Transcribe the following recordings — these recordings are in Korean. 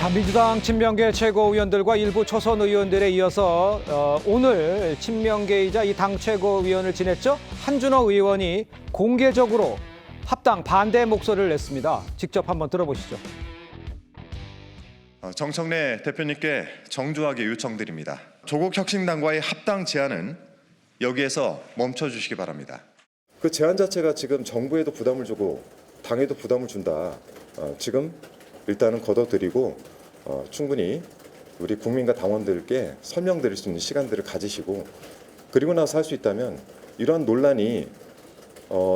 자, 민주당 친명계 최고위원들과 일부 초선 의원들에 이어서 오늘 친명계이자 이 당 최고위원을 지냈죠? 한준호 의원이 공개적으로 합당 반대 목소리를 냈습니다. 직접 한번 들어보시죠. 정청래 대표님께 정중하게 요청드립니다. 조국혁신당과의 합당 제안은 여기에서 멈춰주시기 바랍니다. 그 제안 자체가 지금 정부에도 부담을 주고 당에도 부담을 준다. 지금 일단은 걷어들이고 충분히 우리 국민과 당원들께 설명드릴 수 있는 시간들을 가지시고 그리고 나서 할 수 있다면 이러한 논란이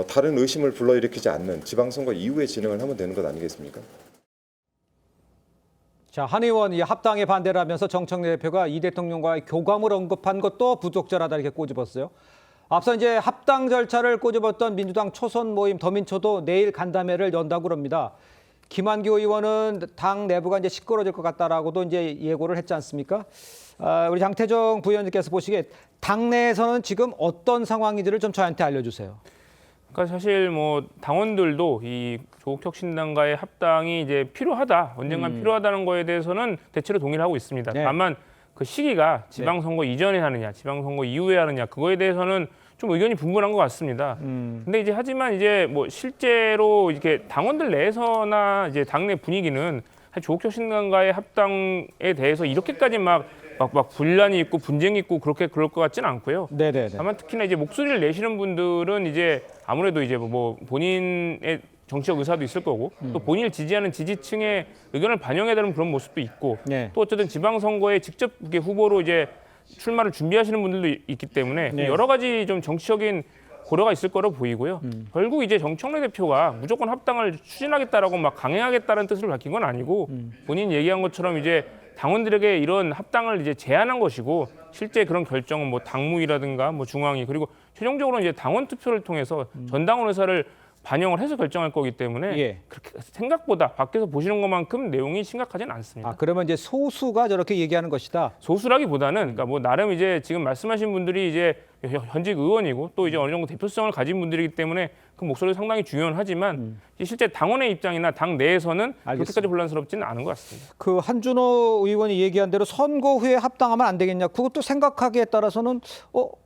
다른 의심을 불러일으키지 않는 지방선거 이후에 진행을 하면 되는 것 아니겠습니까? 자, 한 의원이 합당에 반대를 하면서 정청래 대표가 이 대통령과의 교감을 언급한 것도 부적절하다 이렇게 꼬집었어요. 앞서 이제 합당 절차를 꼬집었던 민주당 초선 모임 더민초도 내일 간담회를 연다고 그럽니다. 김한규 의원은 당 내부가 이제 시끄러질 것 같다라고도 이제 예고를 했지 않습니까? 우리 장태정 부위원님께서 보시기에 당내에서는 지금 어떤 상황인지를 좀 저한테 알려주세요. 그러니까 사실 뭐 당원들도 이 조국혁신당과의 합당이 이제 필요하다, 언젠간 필요하다는 거에 대해서는 대체로 동의를 하고 있습니다. 네. 다만 그 시기가 지방선거 이전에 하느냐, 지방선거 이후에 하느냐, 그거에 대해서는 좀 의견이 분분한 것 같습니다. 근데 이제 하지만 이제 뭐 실제로 이렇게 당원들 내에서나 이제 당내 분위기는 조국혁신당과의 합당에 대해서 이렇게까지 막 분란이 있고 분쟁이 있고 그렇게 그럴 것 같지는 않고요. 네네네. 다만 특히나 이제 목소리를 내시는 분들은 이제 아무래도 이제 뭐 본인의 정치적 의사도 있을 거고 또 본인을 지지하는 지지층의 의견을 반영해야 되는 그런 모습도 있고 네. 또 어쨌든 지방선거에 직접 이렇게 후보로 이제 출마를 준비하시는 분들도 있기 때문에 네. 여러 가지 좀 정치적인 고려가 있을 거로 보이고요. 결국 이제 정청래 대표가 무조건 합당을 추진하겠다라고 막 강행하겠다는 뜻을 밝힌 건 아니고 본인 얘기한 것처럼 이제 당원들에게 이런 합당을 이제 제안한 것이고 실제 그런 결정은 뭐 당무위라든가 뭐 중앙위 그리고 최종적으로 이제 당원 투표를 통해서 전당원 의사를 반영을 해서 결정할 거기 때문에 예. 그렇게 생각보다 밖에서 보시는 것만큼 내용이 심각하지는 않습니다. 그러면 이제 소수가 저렇게 얘기하는 것이다. 소수라기보다는 그러니까 뭐 나름 이제 지금 말씀하신 분들이 이제 현직 의원이고 또 이제 어느 정도 대표성을 가진 분들이기 때문에 그 목소리가 상당히 중요하지만 실제 당원의 입장이나 당 내에서는 그렇게까지 혼란스럽지는 않은 것 같습니다. 그 한준호 의원이 얘기한 대로 선거 후에 합당하면 안 되겠냐. 그것도 생각하기에 따라서는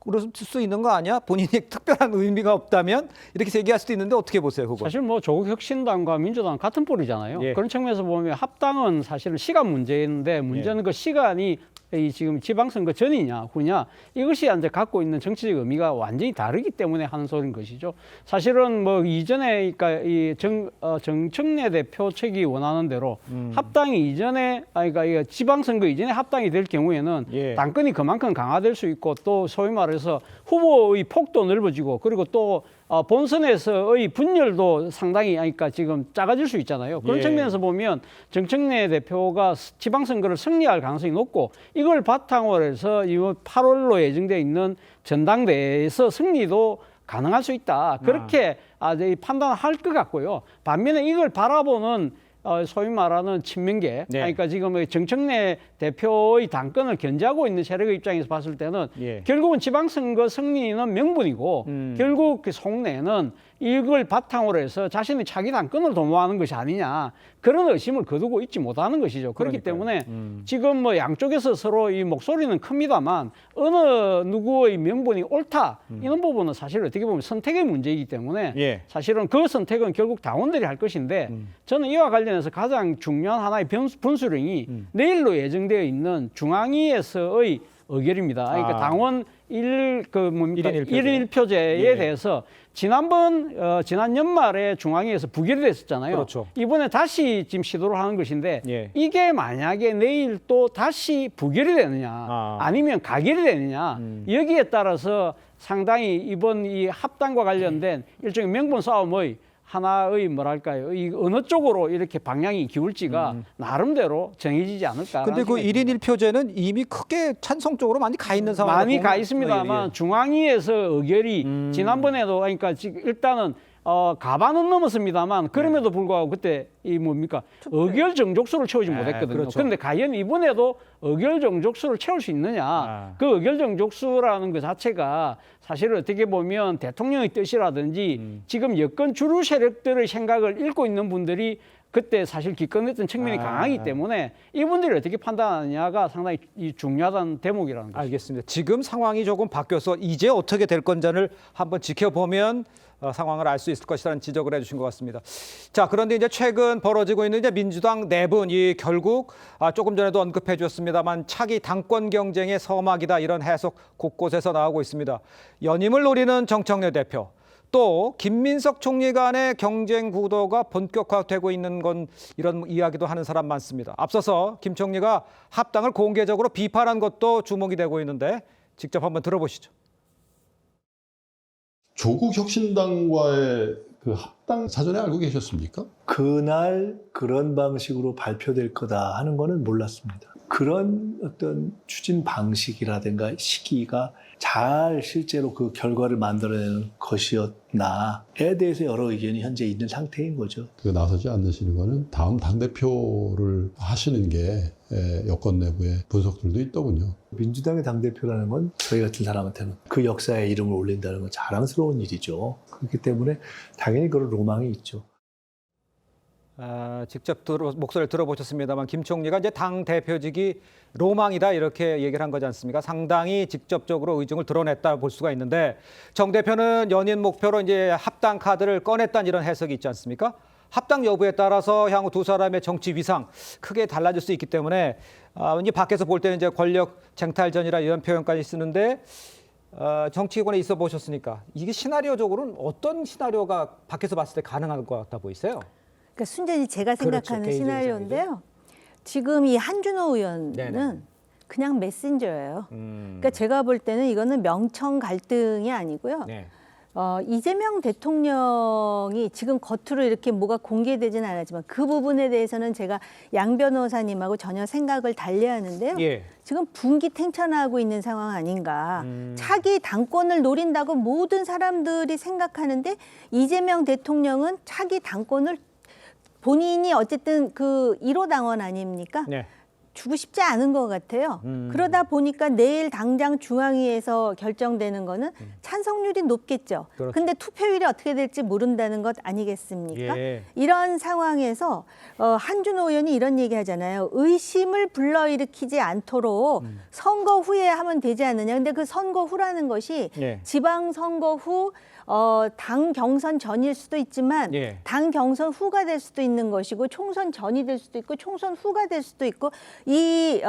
그럴 수 있는 거 아니야? 본인이 특별한 의미가 없다면 이렇게 얘기할 수도 있는데 어떻게 보세요, 그거? 사실 뭐 조국혁신당과 민주당 같은 뿔이잖아요. 예. 그런 측면에서 보면 합당은 사실은 시간 문제인데 문제는 그 시간이 이 지금 지방선거 전이냐 후냐 이것이 이제 갖고 있는 정치적 의미가 완전히 다르기 때문에 하는 소리인 것이죠. 사실은 뭐 이전에 그러니까 이 정청래 대표 측이 원하는 대로 합당이 이전에 그러니까 이 지방선거 이전에 합당이 될 경우에는 예. 당권이 그만큼 강화될 수 있고 또 소위 말해서 후보의 폭도 넓어지고 그리고 또 본선에서의 분열도 상당히 그러니까 지금 작아질 수 있잖아요. 그런 예. 측면에서 보면 정청래 대표가 지방선거를 승리할 가능성이 높고 이걸 바탕으로 해서 8월로 예정되어 있는 전당대회에서 승리도 가능할 수 있다. 그렇게 판단을 할 것 같고요. 반면에 이걸 바라보는 소위 말하는 친명계, 네. 그러니까 지금 정청래 대표의 당권을 견제하고 있는 세력의 입장에서 봤을 때는 예. 결국은 지방선거 승리는 명분이고 결국 그 속내는 이걸 바탕으로 해서 자신의 차기 당권을 도모하는 것이 아니냐 그런 의심을 거두고 있지 못하는 것이죠. 그렇기 그러니까요. 때문에 지금 뭐 양쪽에서 서로 이 목소리는 큽니다만 어느 누구의 명분이 옳다 이런 부분은 사실 어떻게 보면 선택의 문제이기 때문에 예. 사실은 그 선택은 결국 당원들이 할 것인데 저는 이와 관련해서 가장 중요한 하나의 분수령이 내일로 예정되어 있는 중앙위에서의 의결입니다. 그러니까 당원 일인 1표제에 예. 대해서 지난 연말에 중앙위에서 부결이 됐었잖아요. 그렇죠. 이번에 다시 지금 시도를 하는 것인데 예. 이게 만약에 내일 또 다시 부결이 되느냐 아니면 가결이 되느냐 여기에 따라서 상당히 이번 이 합당과 관련된 일종의 명분 싸움의 하나의 뭐랄까요, 이 어느 쪽으로 이렇게 방향이 기울지가 나름대로 정해지지 않을까. 근데 그 1인 1표제는 이미 크게 찬성 쪽으로 많이 가 있는 상황. 많이 가 있습니다만 중앙위에서 의결이 지난번에도 그러니까 지금 일단은 가반은 넘었습니다만 그럼에도 불구하고 그때 이 뭡니까 의결 정족수를 채우지 못했거든요. 그렇죠. 그런데 과연 이번에도 의결 정족수를 채울 수 있느냐? 그 의결 정족수라는 것 자체가 사실 어떻게 보면 대통령의 뜻이라든지 지금 여권 주류 세력들의 생각을 읽고 있는 분들이 그때 사실 기권했던 측면이 강하기 때문에 이분들이 어떻게 판단하느냐가 상당히 이 중요한 대목이라는 거죠. 알겠습니다. 지금 상황이 조금 바뀌어서 이제 어떻게 될 건지를 한번 지켜보면 상황을 알 수 있을 것이라는 지적을 해주신 것 같습니다. 자, 그런데 이제 최근 벌어지고 있는 이제 민주당 내분이 결국 조금 전에도 언급해 주셨습니다만 차기 당권 경쟁의 서막이다 이런 해석 곳곳에서 나오고 있습니다. 연임을 노리는 정청래 대표. 또 김민석 총리 간의 경쟁 구도가 본격화되고 있는 건 이런 이야기도 하는 사람 많습니다. 앞서서 김 총리가 합당을 공개적으로 비판한 것도 주목이 되고 있는데 직접 한번 들어보시죠. 조국 혁신당과의 그 합당 사전에 알고 계셨습니까? 그날 그런 방식으로 발표될 거다 하는 거는 몰랐습니다. 그런 어떤 추진 방식이라든가 시기가 잘 실제로 그 결과를 만들어내는 것이었나에 대해서 여러 의견이 현재 있는 상태인 거죠. 그 나서지 않으시는 거는 다음 당대표를 하시는 게 여권 내부의 분석들도 있더군요. 민주당의 당대표라는 건 저희 같은 사람한테는 그 역사에 이름을 올린다는 건 자랑스러운 일이죠. 그렇기 때문에 당연히 그런 로망이 있죠. 직접 목소리를 들어보셨습니다만 김 총리가 이제 당 대표직이 로망이다 이렇게 얘기를 한 거지 않습니까? 상당히 직접적으로 의중을 드러냈다 볼 수가 있는데 정 대표는 연인 목표로 이제 합당 카드를 꺼냈다는 이런 해석이 있지 않습니까? 합당 여부에 따라서 향후 두 사람의 정치 위상 크게 달라질 수 있기 때문에 이제 밖에서 볼 때는 이제 권력 쟁탈전이라 이런 표현까지 쓰는데 정치권에 있어 보셨으니까 이게 시나리오적으로는 어떤 시나리오가 밖에서 봤을 때 가능할 것 같아 보이세요? 그러니까 순전히 제가 생각하는 그렇죠. 시나리오인데요. 지금 이 한준호 의원은 네네. 그냥 메신저예요. 그러니까 제가 볼 때는 이거는 명청 갈등이 아니고요. 네. 이재명 대통령이 지금 겉으로 이렇게 뭐가 공개되지는 않았지만 그 부분에 대해서는 제가 양 변호사님하고 전혀 생각을 달리하는데요. 예. 지금 분기탱천하고 있는 상황 아닌가. 차기 당권을 노린다고 모든 사람들이 생각하는데 이재명 대통령은 차기 당권을 본인이 어쨌든 그 1호 당원 아닙니까? 네. 주고 싶지 않은 것 같아요. 그러다 보니까 내일 당장 중앙위에서 결정되는 거는 찬성률이 높겠죠. 그렇죠. 근데 투표율이 어떻게 될지 모른다는 것 아니겠습니까? 예. 이런 상황에서 한준호 의원이 이런 얘기 하잖아요. 의심을 불러일으키지 않도록 선거 후에 하면 되지 않느냐. 근데 그 선거 후라는 것이 예. 지방선거 후 당 경선 전일 수도 있지만 예. 당 경선 후가 될 수도 있는 것이고 총선 전이 될 수도 있고 총선 후가 될 수도 있고 이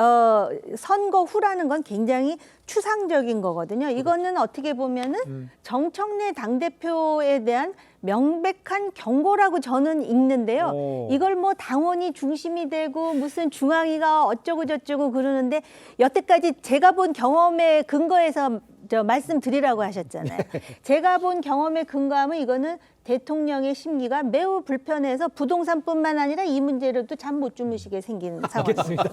선거 후라는 건 굉장히 추상적인 거거든요. 이거는 어떻게 보면은 정청래 당대표에 대한 명백한 경고라고 저는 읽는데요. 오. 이걸 뭐 당원이 중심이 되고 무슨 중앙위가 어쩌고 저쩌고 그러는데 여태까지 제가 본 경험에 근거해서 말씀드리라고 하셨잖아요. 제가 본 경험에 근거하면 이거는 대통령의 심기가 매우 불편해서 부동산뿐만 아니라 이 문제로도 잠 못 주무시게 생기는 상황입니다.